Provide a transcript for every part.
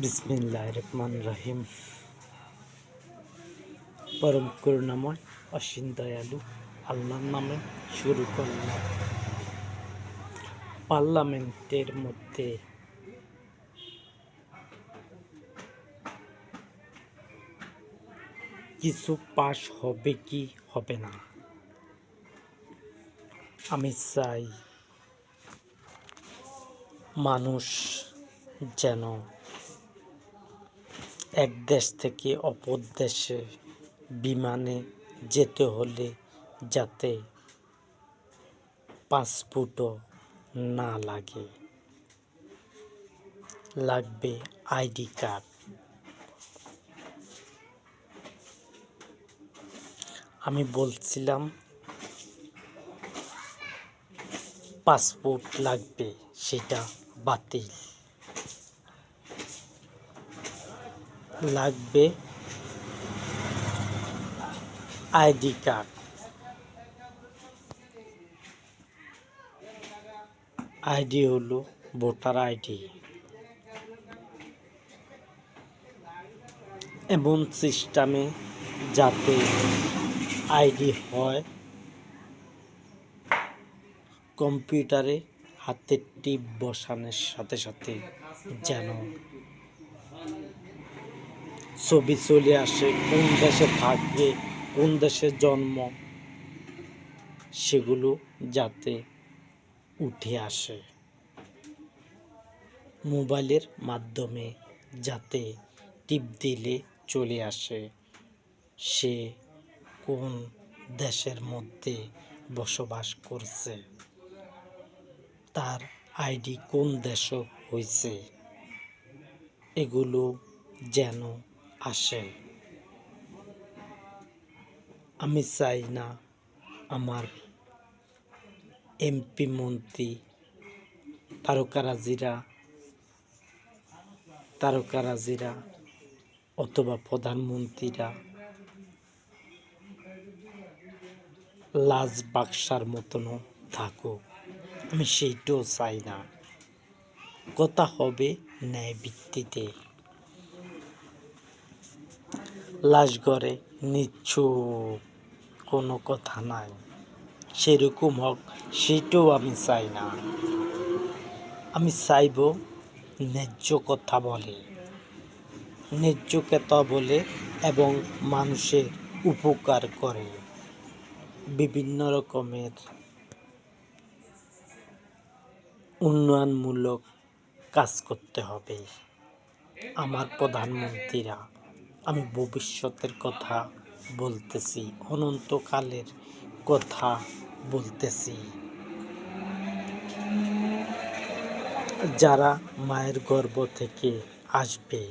বিসমিল্লাহির রহমানির রহিম। পরম করুণাময় অসীম দয়ালু আল্লাহর নামে শুরু করলাম। পার্লামেন্টের মধ্যে কিছু পাশ হবে কি হবে না, আমি চাই মানুষ যেন এক দেশ থেকে অপর দেশে বিমানে যেতে হলে যাতে পাসপোর্টও না লাগে, লাগবে আইডি কার্ড। আমি বলছিলাম পাসপোর্ট লাগবে, সেটা বাতিল। লাগবে আইডি কার্ড। আইডি হলো ভোটার আইডি। এমন সিস্টেমে যাতে আইডি হয়, কম্পিউটারে হাতের টিপ বসানোর সাথে সাথে যেন ছবি চলে আসে, কোন দেশে থাকবে, কোন দেশে জন্ম, সেগুলো যাতে উঠে আসে। মোবাইলের মাধ্যমে যাতে টিপ দিলে চলে আসে সে কোন দেশের মধ্যে বসবাস করছে, তার আইডি কোন দেশ হয়েছে, এগুলো যেন আসে। আমি চাই না আমার এমপি মন্ত্রী তারকারাজিরা অথবা প্রধানমন্ত্রীরা লাজ বাক্সার মতনও থাকুক, আমি সেইটাও চাই না। কথা হবে ন্যায় ভিত্তিতে। লাশ ঘরে নিশ্চুপ, কোনো কথা নাই, সেরকম হোক, সেটাও আমি চাই না। আমি চাইব ন্যায্য কথা বলে, ন্যায্য কথা বলে এবং মানুষের উপকার করে। বিভিন্ন রকমের উন্নয়নমূলক কাজ করতে হবে আমার প্রধানমন্ত্রীরা। আমি ভবিষ্যতের কথা বলতেছি, অনন্তকালের কথা বলতেছি। যারা মায়ের গর্ভ থেকে আসবে,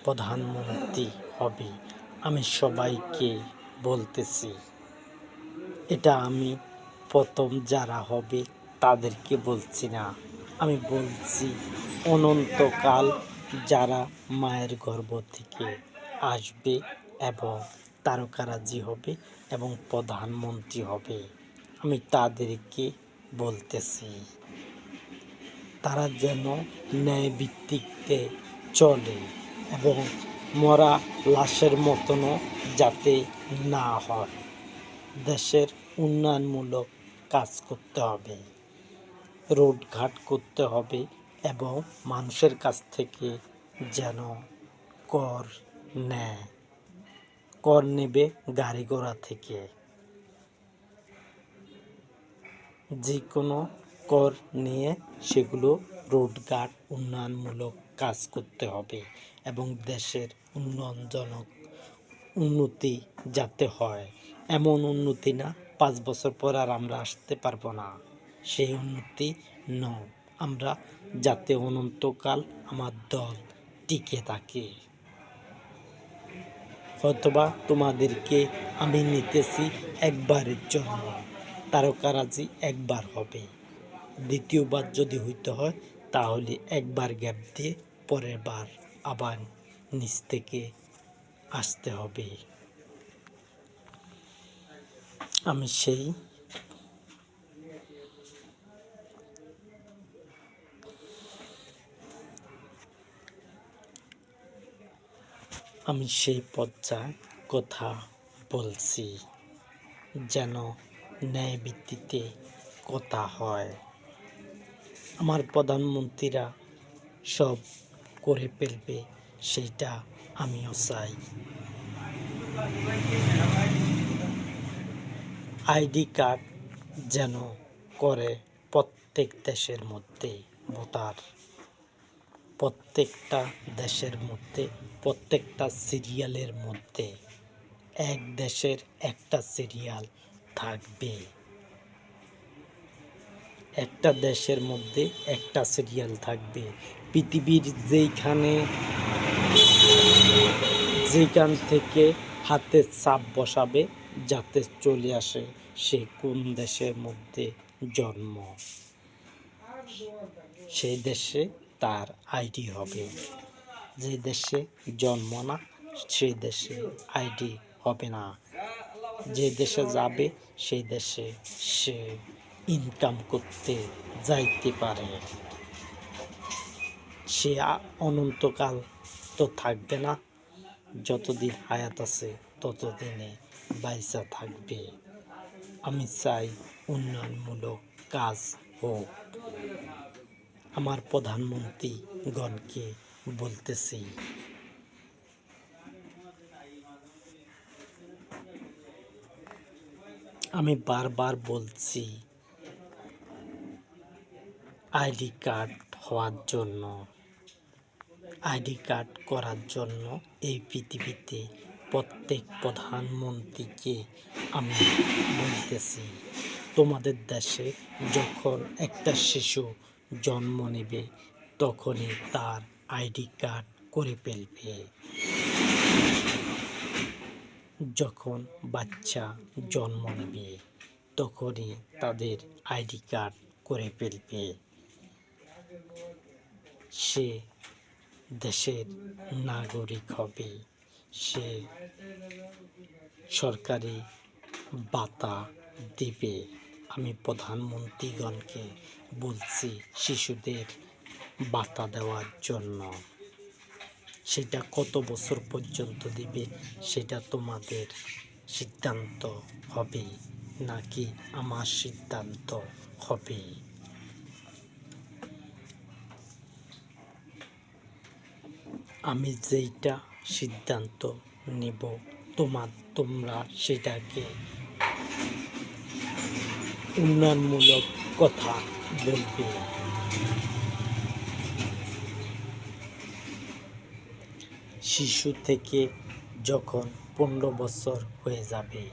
প্রধানমন্ত্রী হবে, আমি সবাইকে বলতেছি, এটা আমি প্রথম যারা হবে তাদেরকে বলছি না, আমি বলছি অনন্তকাল যারা মায়ের গর্ভ থেকে আসবে এবং তারকারাজি হবে এবং প্রধানমন্ত্রী হবে, আমি তাদেরকে বলতেছি তারা যেন ন্যায়ভিত্তিকতে চলে এবং মরা লাশের মতনও যাতে না হয়। দেশের উন্নয়নমূলক কাজ করতে হবে, রোডঘাট করতে হবে এবং মানুষের কাছ থেকে যেন কর নেয়, কর নেবে গাড়ি ঘোড়া থেকে, যে কোনো কর নিয়ে সেগুলো রোডঘাট উন্নয়নমূলক কাজ করতে হবে এবং দেশের উন্নতি যাতে হয়, এমন উন্নতি না 5 বছর পর আর আমরা আসতে পারবো না, সেই উন্নতি নয়। আমরা যাতে অনন্তকাল আমার দল টিকে থাকে। হয়তোবা তোমাদেরকে আমি নিতেছি একবারের জন্য, তারকারাজি একবার হবে, দ্বিতীয়বার যদি হইতে হয় তাহলে একবার গ্যাপ দিয়ে পরের বার আবার নিচ থেকে আসতে হবে। আমি সেই আমি সেই পর্যায়ে কথা বলছি যেন ন্যায় ভিত্তিতে কথা হয়। আমার প্রধানমন্ত্রীরা সব করে ফেলবে, সেইটা আমিও চাই। আইডি কার্ড যেন করে প্রত্যেক দেশের মধ্যে ভোটার, প্রত্যেকটা দেশের মধ্যে, প্রত্যেকটা সিরিয়ালের মধ্যে এক দেশের একটা সিরিয়াল থাকবে। একটা দেশের মধ্যে একটা সিরিয়াল থাকবে। পৃথিবীর যেখান থেকে হাতে ছাপ বসাবে, যাতে চলে আসে সে কোন দেশের মধ্যে জন্ম, সেই দেশে তার আইডি হবে। যে দেশে জন্ম না, সেই দেশে আইডি হবে না। যে দেশে যাবে সেই দেশে সে ইনকাম করতে যাইতে পারে। সে অনন্তকাল তো থাকবে না, যতদিন হায়াত আছে ততদিনে বাইসা থাকবে। আমি চাই উন্নয়নমূলক কাজ হোক। আমার প্রধানমন্ত্রীগণকে বলতেছি, আমি বারবার বলছি আইডি কার্ড হওয়ার জন্য, আইডি কার্ড করার জন্য এই পৃথিবীতে প্রত্যেক প্রধানমন্ত্রীকে আমি বলতেছি, তোমাদের দেশে যখন একটা শিশু জন্ম নেবে তখনই তার আইডি কার্ড করে ফেলবে। যখন বাচ্চা জন্ম নেবে তখনই তাদের আইডি কার্ড করে ফেলবে। সে দেশের নাগরিক হবে, সে সরকারি ভাতা দিবে। আমি প্রধানমন্ত্রীগণকে বলছি শিশুদের ভাতা দেওয়ার জন্য। সেটা কত বছর পর্যন্ত দিবে সেটা তোমাদের সিদ্ধান্ত হবে, নাকি আমার সিদ্ধান্ত হবে। আমি যেইটা সিদ্ধান্ত নেব তোমরা সেটাকে উন্নয়নমূলক কথা বলবে। শিশু থেকে যখন 15 বছর হয়ে যাবে,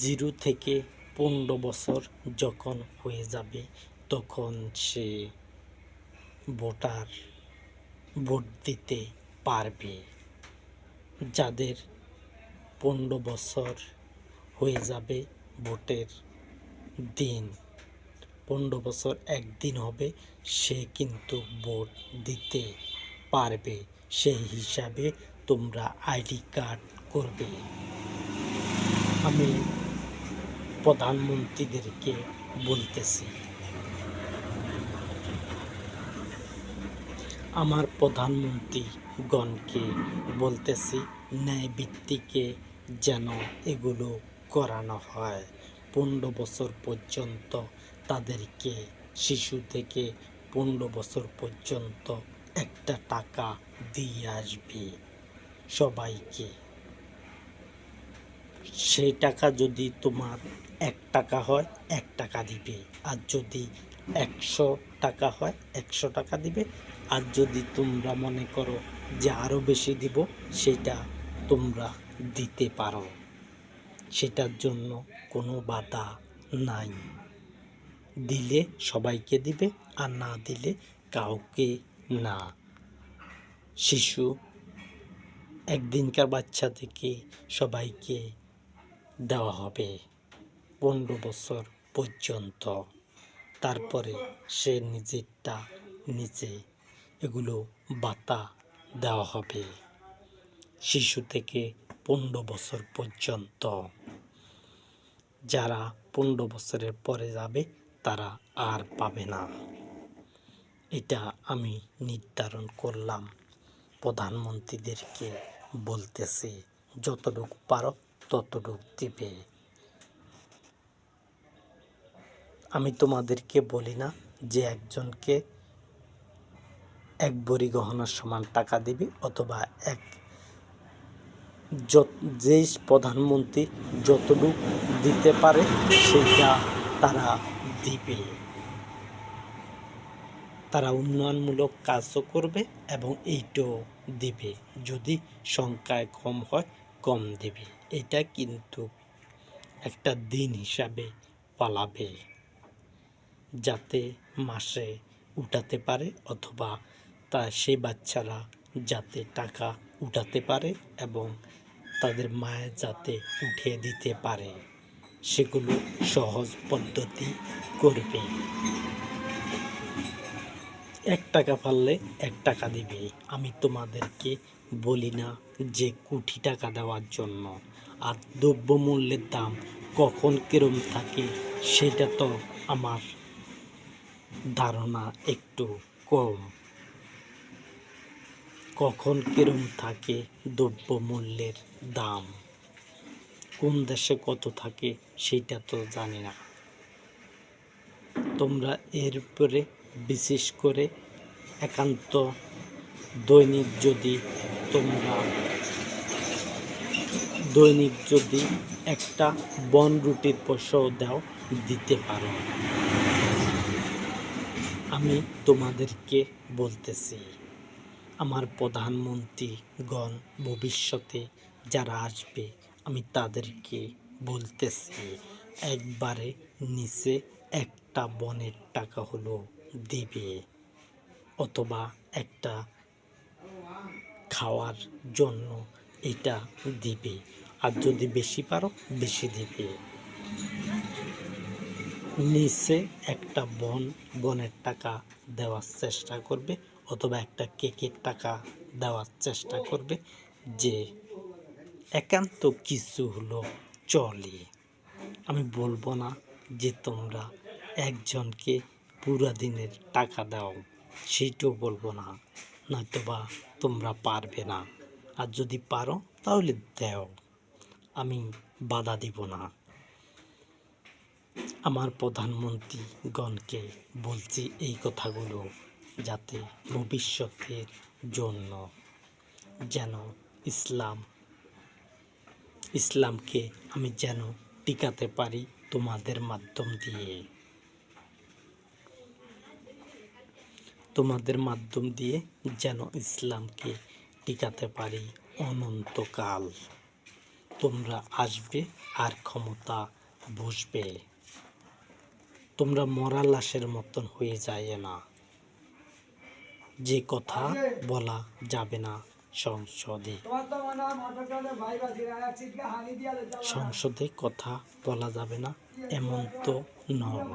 0 থেকে 15 বছর যখন হয়ে যাবে তখন সে ভোট দিতে পারবে। যাদের 15 বছর হয়ে যাবে ভোটের দিন, 15 বছর একদিন হবে, সে কিন্তু ভোট দিতে পারবে। সেই হিসাবে তোমরা আইডি কার্ড করবে। আমি প্রধানমন্ত্রীদেরকে বলতেছি, আমার প্রধানমন্ত্রীগণকে বলতেছি ন্যায় ভিত্তিকে যেন এগুলো করানো হয়। 15 বছর পর্যন্ত তাদেরকে, শিশু থেকে 15 বছর পর্যন্ত একটা টাকা দিয়ে আসবে সবাইকে। সেই টাকা যদি তোমার 1 টাকা হয় 1 টাকা দিবে, আর যদি 100 টাকা হয় 100 টাকা দিবে, আর যদি তোমরা মনে করো যে আরও বেশি দিব সেটা তোমরা দিতে পারো। সেটার জন্য কোনো বাধা নাই। দিলে সবাইকে দিবে, আর না দিলে কাউকে না। শিশু একদিনকার বাচ্চা থেকে সবাইকে দেওয়া হবে 15 বছর পর্যন্ত। তারপরে সে নিজেরটা নিজে এগুলো ভাতা দেওয়া হবে। শিশু থেকে 15 বছর পর্যন্ত। যারা 15 বছরের পরে যাবে তারা আর পাবে না। এটা আমি নির্ধারণ করলাম প্রধানমন্ত্রীদেরকে বলতেছি, যতটুকু পারো ততটুকু দিবে। আমি তোমাদেরকে বলি না যে একজনকে এক ভরি গহনার সমান টাকা দিবি, অথবা যেই প্রধানমন্ত্রী যতটুকু দিতে পারে সেটা তারা দিবে। তারা উন্নয়নমূলক কাজও করবে এবং এইটাও দিবে। যদি সংখ্যায় কম হয় কম দিবে। এটা কিন্তু একটা দিন হিসাবে পালাবে, যাতে মাসে উঠাতে পারে, অথবা সেই বাচ্চারা যাতে টাকা উঠাতে পারে এবং তাদের মায়ের যাতে উঠিয়ে দিতে পারে, সেগুলো সহজ পদ্ধতি করবে। 1 টাকা পারলে 1 টাকা দিবে। আমি তোমাদেরকে বলি না যে কোটি টাকা দেওয়ার জন্য। আর দ্রব্যমূল্যের দাম কখন কিরম থাকে সেটা তো আমার ধারণা একটু কম। কখন কিরম থাকে দ্রব্যমূল্যের দাম, কোন দেশে কত থাকে সেটা তো জানি না। তোমরা এর উপরে বিশেষ করে একান্ত দৈনিক যদি একটা বনরুটির পয়সাও দাও, দিতে পারো। আমি তোমাদেরকে বলতেছি, আমার প্রধানমন্ত্রীগণ ভবিষ্যতে যারা আসবে, আমি তাদেরকে বলতেছি, একবারে নিচে একটা বনের টাকা হলো দিবে, অথবা একটা খাওয়ার জন্য এটা দিবে। আর যদি বেশি পারো বেশি দিবে। নিচে একটা বনের টাকা দেওয়ার চেষ্টা করবে, অথবা একটা কেকের টাকা দেওয়ার চেষ্টা করবে, যে একান্ত কিছু হলো চলে। আমি বলবো না যে তোমরা একজনকে পুরা দিনের টাকা দাও, সেইটাও বলবো না, নয়তোবা তোমরা পারবে না। আর যদি পারো তাহলে দাও, আমি বাধা দিব না। আমার প্রধানমন্ত্রীগণকে বলছি এই কথাগুলো, যাতে ভবিষ্যতের জন্য যেন ইসলামকে আমি যেন টিকাতে পারি তোমাদের মাধ্যম দিয়ে যেন ইসলামকে টিকাতে পারি অনন্তকাল। তোমরা আসবে আর ক্ষমতা বসবে, তোমরা মরা লাশের মতন হয়ে যায় না। যে কথা বলা যাবে না সংসদে কথা বলা যাবে না, এমন তো নয়।